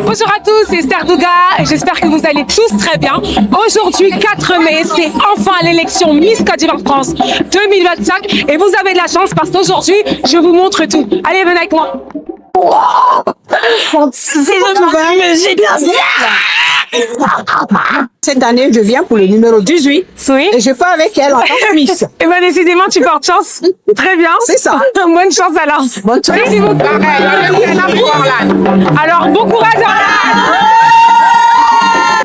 Bonjour à tous, c'est Esther Douga, j'espère que vous allez tous très bien. Aujourd'hui, 4 mai, c'est enfin l'élection Miss Côte d'Ivoire France 2025 et vous avez de la chance parce qu'aujourd'hui, je vous montre tout. Allez, venez avec moi. J'ai bien Cette année, je viens pour le numéro 18. Oui. Et je pars avec elle en tant que Miss. Et bien, décidément, tu portes chance. Très bien. C'est ça. Bonne chance alors. Bonne chance. Merci beaucoup. Alors, bon courage à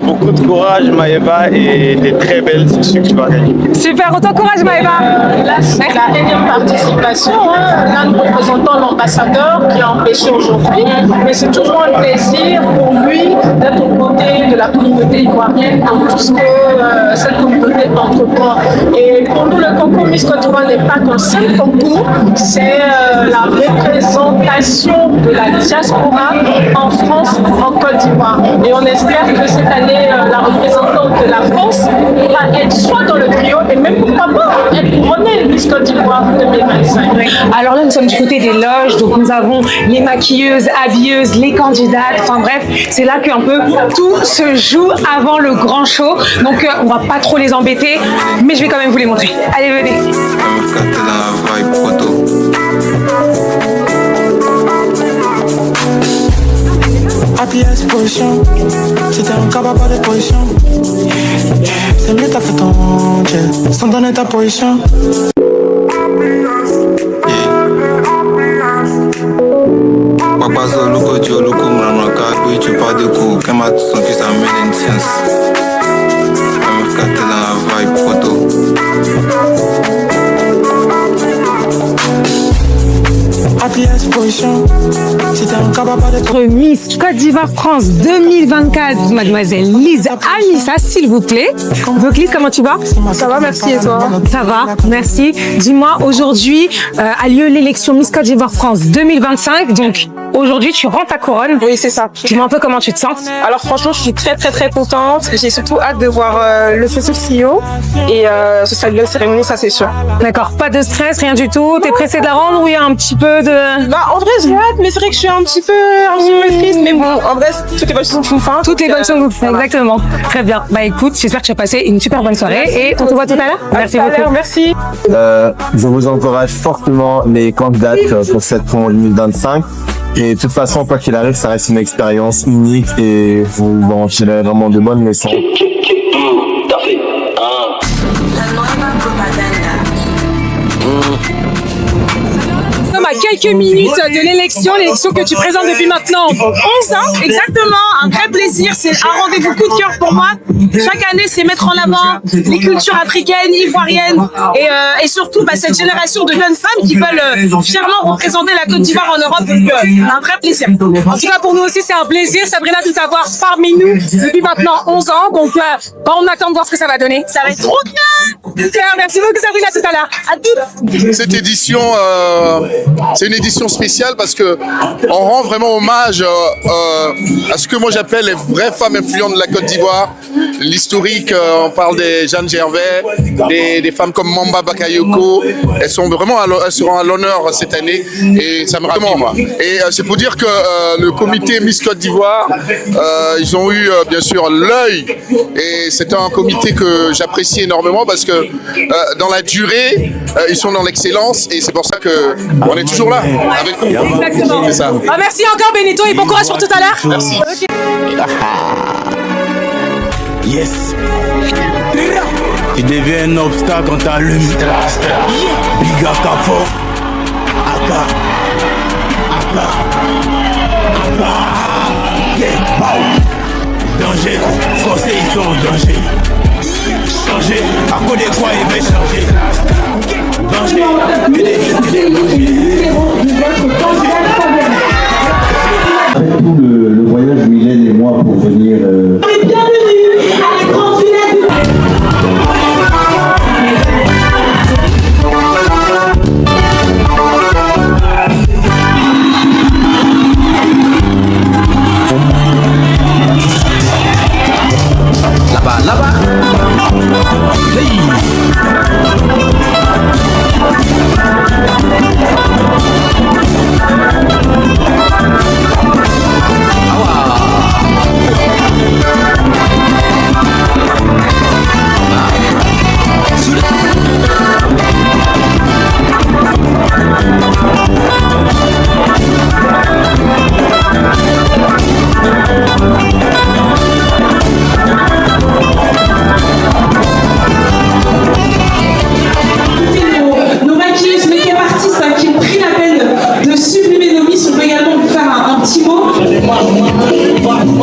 Beaucoup de courage, Maëva, et t'es très belle, c'est sûr que tu vas gagner. Super, autant courage Maëva. Là, c'est la énième participation. Là, nous représentons l'ambassadeur qui a empêché aujourd'hui. Mais c'est toujours un plaisir pour lui d'être aux côtés de la communauté ivoirienne dans tout ce que cette communauté entreprend. Et pour nous, le concours Miss Côte d'Ivoire n'est pas qu'un seul concours, c'est la représentation de la diaspora en France, en Côte d'Ivoire. Et on espère que cette année, la représentante de la France va être soit dans le trio et même pourquoi pas être couronnée Miss Côte d'Ivoire 2025. Alors là, nous sommes du côté des loges, donc nous avons les maquilleuses, habilleuses, les candidates, enfin bref, c'est là qu'un peu tout se joue avant le grand show. Donc on va pas trop les embêter, mais je vais quand même vous les montrer. Allez, venez. APS position, c'était un cababa de position. C'est mieux t'as fait ton jet, sans donner ta position. Papa Zoluko, Tcholuko, Mramaka, tu parles de coups, Kema, son qui s'amène une science. MFK, t'es dans la vibe photo. APS position, c'était un cababa de Miss Côte d'Ivoire France 2024, mademoiselle Lise Anissa, s'il vous plaît. Donc Lise, comment tu vas? Ça va, merci, et toi? Ça va, merci. Dis-moi, aujourd'hui a lieu l'élection Miss Côte d'Ivoire France 2025. Donc aujourd'hui, tu rends ta couronne. Oui, c'est ça. Dis-moi un peu comment tu te sens. Alors franchement, je suis très contente. J'ai surtout hâte de voir le feu trio et ce sera une belle cérémonie, ça c'est sûr. D'accord, pas de stress, rien du tout. T'es pressée de la rendre ou il y a un petit peu de... Bah en vrai j'ai hâte, mais c'est vrai que je suis un petit peu triste, mais bon, en vrai toutes les bonnes choses sont fin. Toutes les bonnes choses, exactement. Très bien. Bah écoute, j'espère que tu as passé une super bonne soirée et on te voit tout à l'heure. Merci beaucoup. Merci. Je vous encourage fortement les candidates pour cette promo 2025. Et de toute façon, quoi qu'il arrive, ça reste une expérience unique et vous en tirez vraiment de bonnes leçons. Nous sommes à quelques minutes de l'élection que tu présentes depuis maintenant 11 ans. Exactement, un vrai plaisir, c'est un rendez-vous coup de cœur pour moi. Chaque année, c'est mettre en avant les cultures africaines, ivoiriennes et surtout cette génération de jeunes femmes qui veulent fièrement représenter la Côte d'Ivoire en Europe. Donc, un vrai plaisir. En tout cas, pour nous aussi, c'est un plaisir, Sabrina, de t'avoir parmi nous depuis maintenant 11 ans. Donc, on attend de voir ce que ça va donner. Ça va être trop bien. Merci beaucoup, Sabrina, à tout à l'heure. À toutes. Cette édition, c'est une édition spéciale parce que on rend vraiment hommage à ce que moi j'appelle les vraies femmes influentes de la Côte d'Ivoire. L'historique, on parle des Jeanne Gervais, des femmes comme Mamba Bakayoko. Elles seront à l'honneur cette année et ça me rassure moi. Et c'est pour dire que le comité Miss Côte d'Ivoire, ils ont eu bien sûr l'œil et c'est un comité que j'apprécie énormément parce que dans la durée, ils sont dans l'excellence et c'est pour ça que on est toujours là avec vous. Exactement. C'est ça. Merci encore Benito et bon courage pour tout à l'heure. Merci. Okay. Yes. Tu deviens un obstacle quand t'allumes. Biga Kafo. Aka. Danger. Français, ils sont en danger. Changer. À cause de quoi il va changer. Tout le voyage Mylène et moi pour venir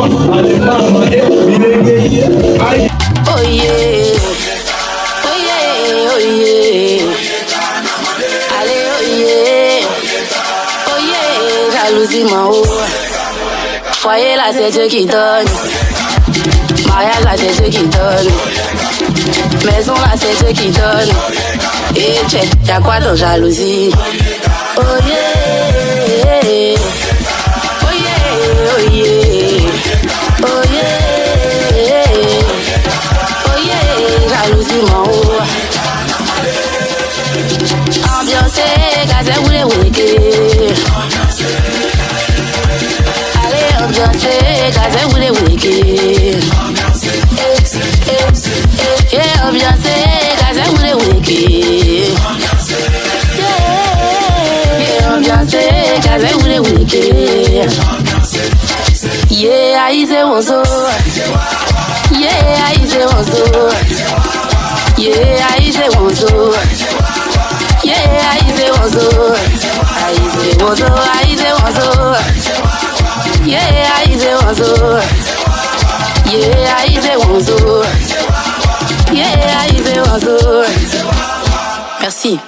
Oh yeah, oh yeah, oh yeah. Allez, oh yeah, oh yeah, jalousie m'en haut. Foyer là, c'est Dieu qui donne. Mariage là, c'est Dieu qui donne. Maison là, c'est Dieu qui donne. Et check, y'a quoi dans jalousie? Oh yeah, oh yeah, oh yeah, oh yeah, oh yeah, jalousie m'en haut. Ambiance, gazette, vous les wiki. Allez, ambiance, gazette, vous les wiki. Yeah, ambiance, gazette, vous les wiki. Yeah, ambiance, gazette, vous les wiki. Yeah, I say what's up. Yeah, I say what's up. Yeah, I say what's up. Yeah, I say what's up. I say what's up. I say what's up. Yeah, I say what's up. Yeah, I say what's up. Yeah, I say what's up. Merci.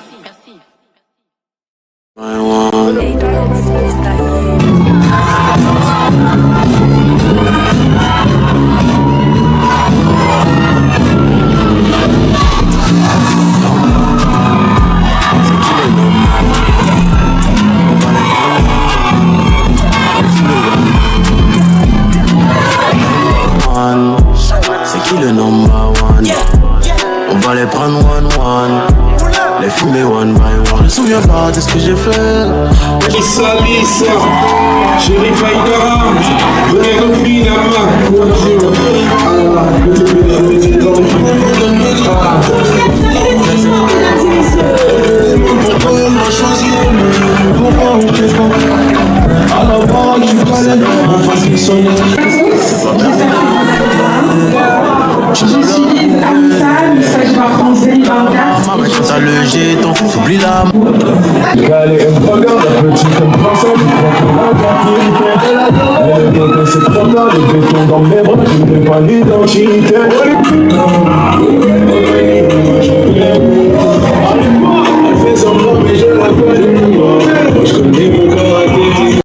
C'est qui le number one? On va les prendre one, les fumer one by one. Je me souviens pas de ce que j'ai fait. Lisa, chérie Faïdara, venez nous filer la main. Pourquoi elle m'a choisi? Pourquoi on fait pas? À la base, je connais, on va se sonner. J'utilise Amsal, ça je vais français, Quand t'as le jeton, t'oublies la Allez, elle me regarde, la petite elle me prend ça, je prends la quantité. Elle est bien que c'est trop tard, le béton dans mes bras, je n'ai pas l'identité. Elle fait semblant, mais je la connais. Moi je connais mon karaté.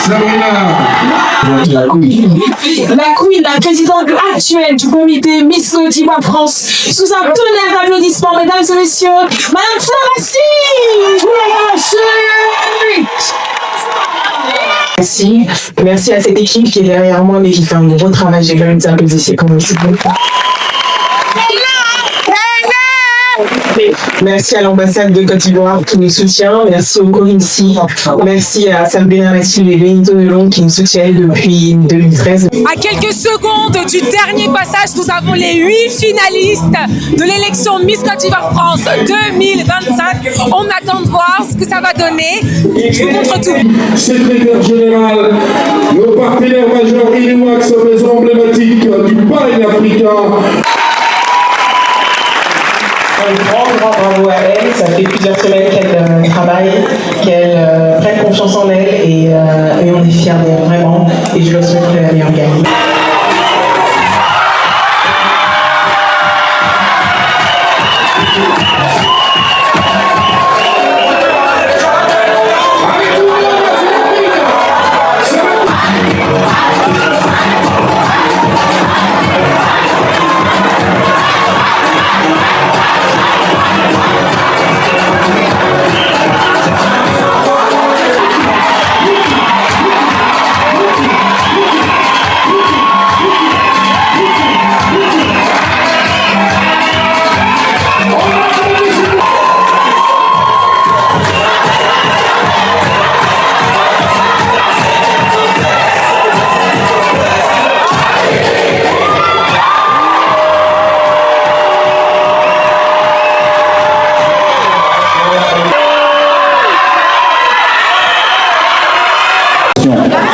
La queen, la présidente actuelle du comité Miss Côte d'Ivoire France, sous un tonnerre d'applaudissements, mesdames et messieurs, Madame Sarassi. Merci à cette équipe qui est derrière moi, mais qui fait un gros travail. J'ai quand même des applaudissements comme ça. Merci à l'ambassade de Côte d'Ivoire qui nous soutient. Merci au Corinthi. Merci à Sam Benarati et Benito Delon qui nous soutiennent depuis 2013. À quelques secondes du dernier passage, nous avons les 8 finalistes de l'élection Miss Côte d'Ivoire France 2025. On attend de voir ce que ça va donner. Je vous montre tout. secrétaire général, nos partenaires majeurs Inuax, maison emblématique du Bail africain. Un grand bravo à elle. Ça fait plusieurs semaines qu'elle travaille, qu'elle prenne confiance en elle et on est fiers d'elle vraiment. Et je leur souhaite la meilleure gagne.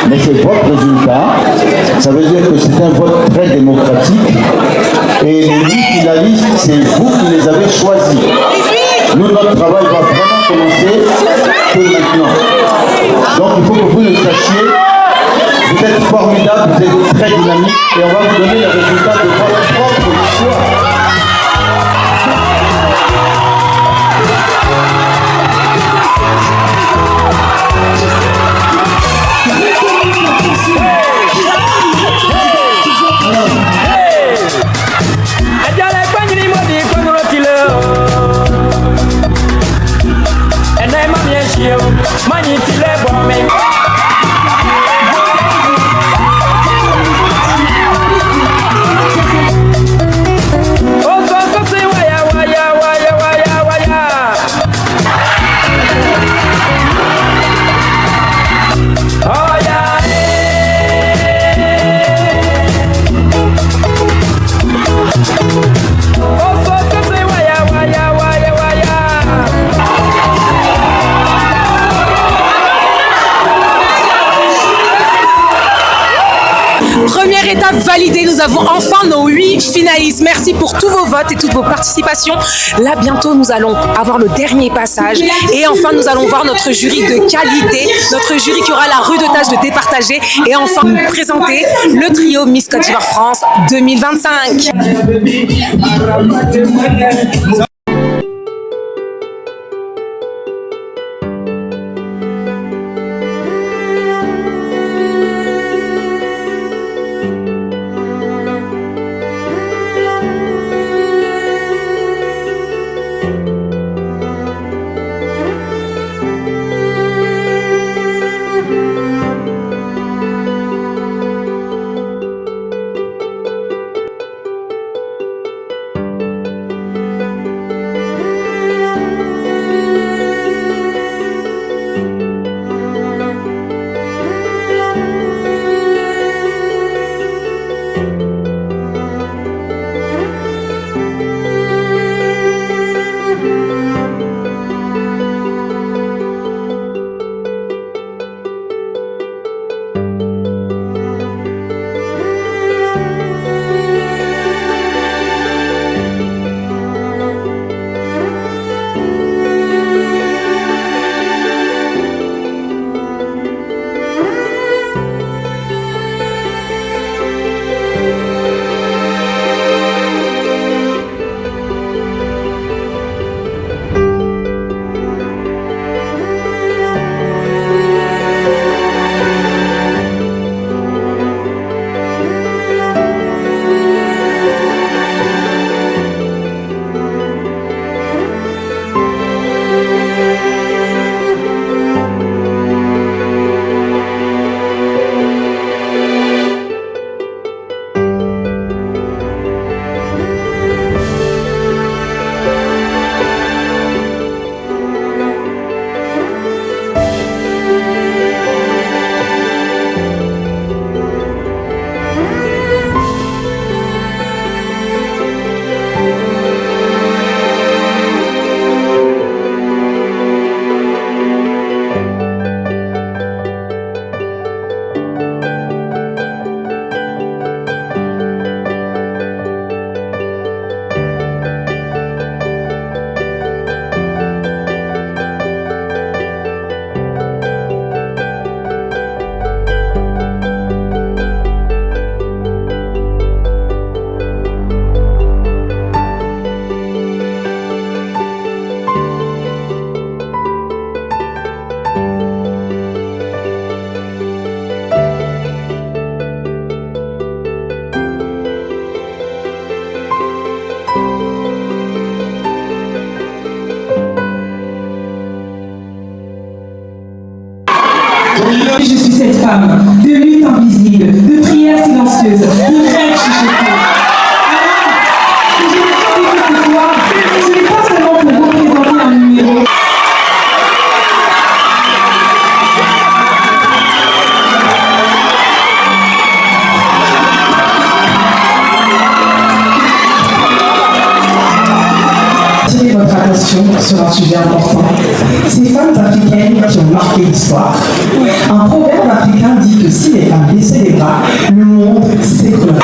Mais c'est votre résultat, ça veut dire que c'est un vote très démocratique et les 8 finalistes, c'est vous qui les avez choisis. Nous, notre travail va vraiment commencer que maintenant. Donc il faut que vous le sachiez, vous êtes formidables, vous êtes très dynamiques et on va vous donner les résultats de votre propre choix. Première étape validée, nous avons enfin nos 8 finalistes. Merci pour tous vos votes et toutes vos participations. Là, bientôt, nous allons avoir le dernier passage. Et enfin, nous allons voir notre jury de qualité, notre jury qui aura la rue de tâche de départager. Et enfin, nous présenter le trio Miss Côte d'Ivoire France 2025. de lutte invisible, de prières silencieuses, de rêves chuchotés. Alors, ce n'est pas seulement pour vous présenter un numéro. Attirez votre attention sur un sujet important. Ces femmes africaines qui ont marqué l'histoire. Un proverbe africain dit que si les femmes baissaient les bras, le monde s'écroulerait.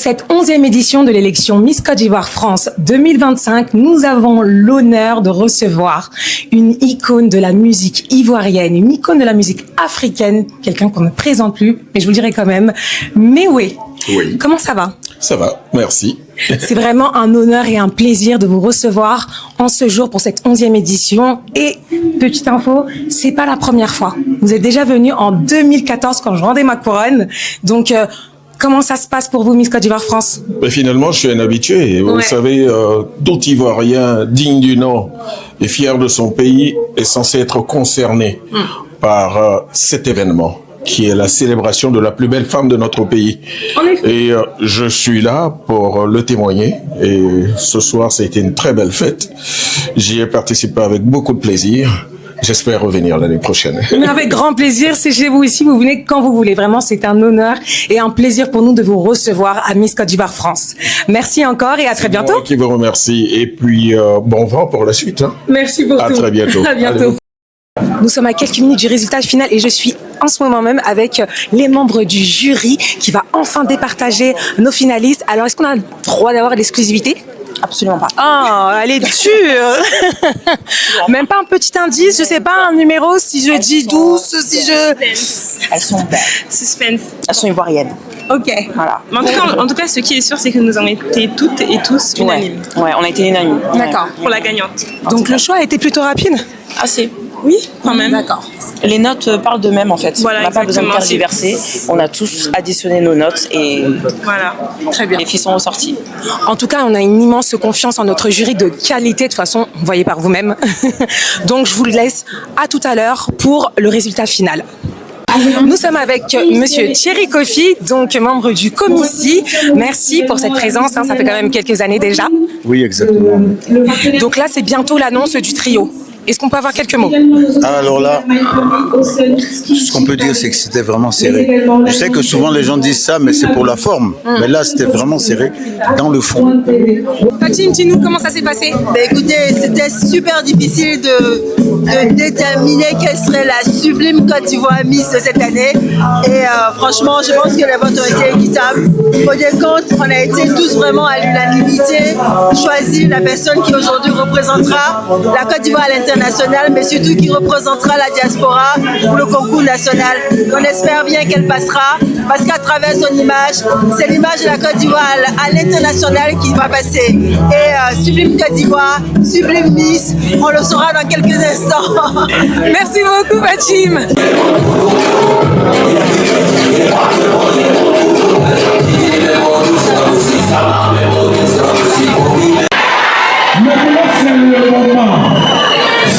cette 11e édition de l'élection Miss Côte d'Ivoire France 2025, nous avons l'honneur de recevoir une icône de la musique ivoirienne, une icône de la musique africaine, quelqu'un qu'on ne présente plus, mais je vous le dirai quand même, Méoué. Oui. Comment ça va? Ça va, merci. C'est vraiment un honneur et un plaisir de vous recevoir en ce jour pour cette 11e édition. Et petite info, c'est pas la première fois. Vous êtes déjà venu en 2014 quand je rendais ma couronne. Donc, Comment ça se passe pour vous, Miss Côte d'Ivoire France? Mais finalement, je suis un habitué. Et vous savez, tout Ivoirien digne du nom et fier de son pays est censé être concerné par cet événement, qui est la célébration de la plus belle femme de notre pays. Et je suis là pour le témoigner. Et ce soir, ça a été une très belle fête. J'y ai participé avec beaucoup de plaisir. J'espère revenir l'année prochaine. Mais avec grand plaisir, c'est chez vous ici, vous venez quand vous voulez. Vraiment, c'est un honneur et un plaisir pour nous de vous recevoir à Miss Côte d'Ivoire France. Merci encore et à très bientôt. Moi qui vous remercie. Et puis, bon vent pour la suite. Hein. Merci pour tout. À très bientôt. À bientôt. Nous sommes à quelques minutes du résultat final et je suis en ce moment même avec les membres du jury qui va enfin départager nos finalistes. Alors, est-ce qu'on a le droit d'avoir l'exclusivité? Absolument pas. Ah, elle est dure. Même pas un petit indice, je sais pas, un numéro, si je dis 12, si je... Elles sont belles. Suspense. Elles sont ivoiriennes. Ok. Voilà. Mais en tout cas, ce qui est sûr, c'est que nous avons été toutes et tous unanimes. Ouais, on a été unanimes. D'accord. Pour la gagnante. Donc le choix a été plutôt rapide? Assez. Oui, quand même. D'accord. Les notes parlent d'eux-mêmes en fait. Voilà, on n'a pas besoin de exactement. tergiverser. On a tous additionné nos notes et Voilà. Très bien. les filles sont ressorties. En tout cas, on a une immense confiance en notre jury de qualité. De toute façon, vous voyez par vous-même. Donc, je vous laisse à tout à l'heure pour le résultat final. Nous sommes avec Monsieur Thierry Kofi, donc membre du Comici. Merci pour cette présence, hein, ça fait quand même quelques années déjà. Oui, exactement. Donc là, c'est bientôt l'annonce du trio. Est-ce qu'on peut avoir quelques mots? Alors là, ce qu'on peut dire, c'est que c'était vraiment serré. Je sais que souvent les gens disent ça, mais c'est pour la forme. Mais là, c'était vraiment serré dans le fond. Fatim, dis-nous comment ça s'est passé? Écoutez, c'était super difficile de déterminer quelle serait la sublime Côte d'Ivoire Miss de cette année. Et franchement, je pense que les votes ont été équitables. Au décompte, on a été tous vraiment à l'unanimité, choisir la personne qui aujourd'hui représentera la Côte d'Ivoire à l'international, mais surtout qui représentera la diaspora pour le concours national. On espère bien qu'elle passera, parce qu'à travers son image, c'est l'image de la Côte d'Ivoire à l'international qui va passer. Et sublime Côte d'Ivoire, sublime Miss, on le saura dans quelques instants. Merci beaucoup, Fatim.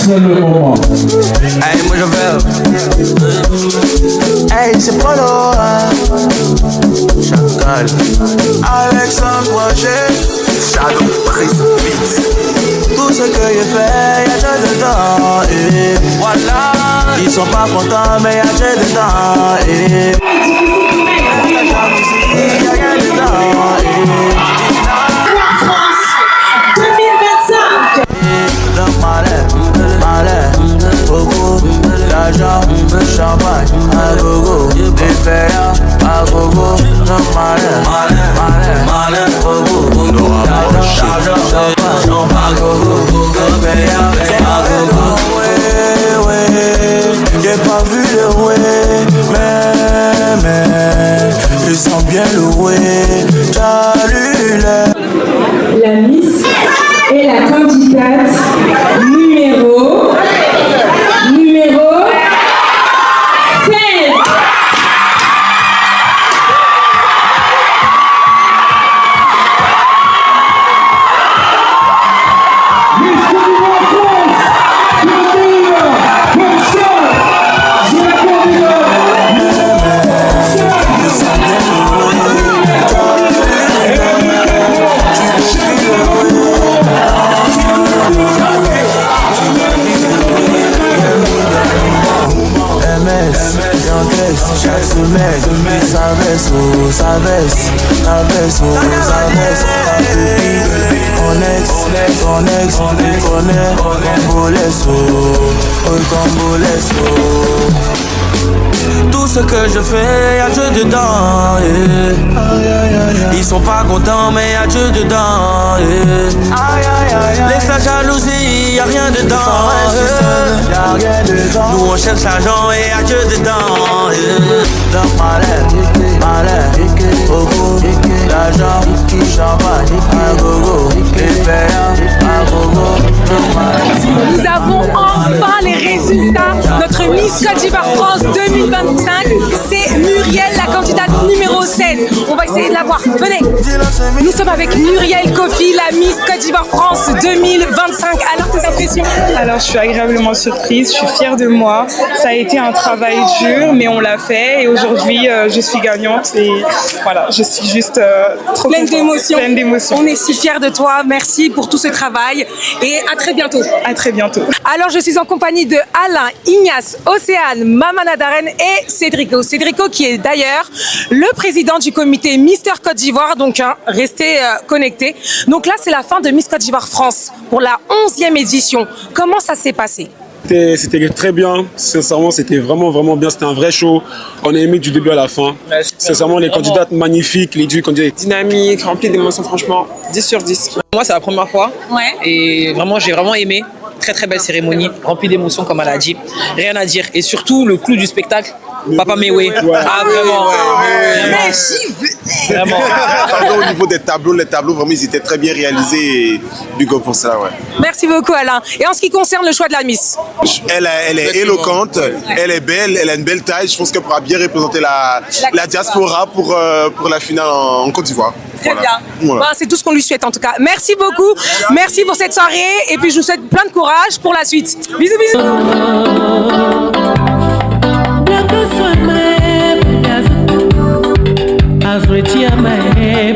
C'est le moment. Hey, moi je veux. Hey, c'est pas là. Chacal. Alexandre Roger. Shadow Prince Beat. Tout ce que j'ai fait, y'a déjà dedans. Et voilà. Ils sont pas contents, mais y'a déjà dedans. Et la jalousie, y'a rien dedans. La France 2025. Beaucoup l'argent, champagne, à gogo, des payas, à gogo, malin, beaucoup, l'argent, champagne, à gogo, des payas, à gogo. J'ai pas vu le ouais, mais je sens bien le ouais, salut La Miss est la candidate numéro 7. Chaque semaine, ça baisse, ton ex, on connaît, tout ce que je fais, y'a Dieu dedans. Ils sont pas contents, mais y'a Dieu dedans. Laisse la jalousie, y'a rien dedans. Nous on cherche l'argent et y'a Dieu dedans. Malin, beaucoup, l'argent, champagne, à gogo, les payas, à gogo. Nous avons enfin les résultats. Notre Miss Côte d'Ivoire France 2025, c'est Muriel, la candidate numéro 16. On va la voir. Venez. Nous sommes avec Muriel Kofi, la Miss Côte d'Ivoire France 2025. Alors, tes impressions? Alors, je suis agréablement surprise, je suis fière de moi. Ça a été un travail dur, mais on l'a fait. Et aujourd'hui, je suis gagnante. Et voilà, je suis juste trop pleine d'émotions. Pleine d'émotions. On est si fiers de toi. Merci pour tout ce travail. Et à très bientôt. À très bientôt. Alors, je suis en compagnie de Alain, Ignace, Océane, Mamana Darren et Cédrico. Cédrico qui est d'ailleurs le président du comité Mister Côte d'Ivoire. Donc, restez connectés. Donc là, c'est la fin de Miss Côte d'Ivoire France pour la 11e édition. Comment ça s'est passé? C'était très bien, sincèrement c'était vraiment bien, c'était un vrai show, on a aimé du début à la fin, sincèrement les candidates magnifiques, les 18 candidats dynamiques, remplis d'émotions, franchement 10 sur 10. Moi c'est la première fois et vraiment j'ai vraiment aimé, très belle cérémonie, remplie d'émotions comme elle a dit, rien à dire et surtout le clou du spectacle, Papa Mewe, ah vraiment, vraiment. Pardon, au niveau des tableaux, les tableaux vraiment ils étaient très bien réalisés et du coup pour ça Merci beaucoup Alain. Et en ce qui concerne le choix de la Miss, elle est éloquente, elle est belle, elle a une belle taille, je pense qu'elle pourra bien représenter la diaspora pour la finale en Côte d'Ivoire. Très bien. Voilà. Bon, c'est tout ce qu'on lui souhaite en tout cas. Merci beaucoup, merci pour cette soirée et puis je vous souhaite plein de courage pour la suite. Bisous bisous. As we tear my hair,